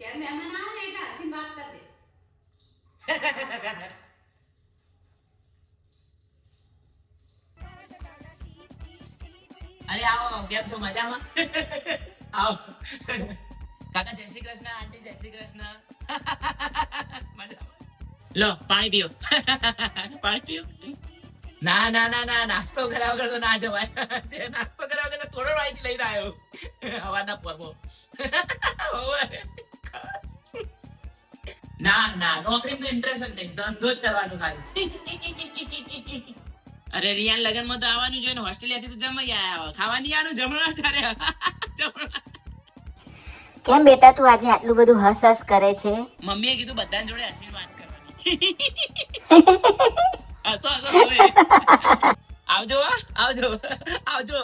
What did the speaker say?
કે મહેમાન આવે ને એટલે હસીને વાત કરજે. અરે આવો કેમ છો મજામાં? આવો કાકા જય શ્રી કૃષ્ણ, આંટી જય શ્રી કૃષ્ણ. મજામાં? લો પાણી પીઓ. પાણી પીઓ. ના ના ના ના નાસ્તો કર્યા વગર તો ના જવાય. નાસ્તો કર્યા વગર તો થોડો વાઈથી લઈને આવ્યો હવાના પોરમો. ના ના નોકરીમાં તો ઇન્ટરેસ્ટ જ નહીં, ધંધો જ કરવાનો ખાલી. અરે રિયાન લગનમાં તો આવવાનું જોઈએ ને, ઓસ્ટ્રેલિયાથી તો જમાઈ આયા, ખાવા નહીં આવવાનું, જમણા તારે. કેમ બેટા તું આજે આટલું બધું હસ હસ કરે છે? મમ્મીએ કીધું બધા જોડે હસીને વાત કરવાની. હસો હસો તમે. આવજો આવજો આવજો.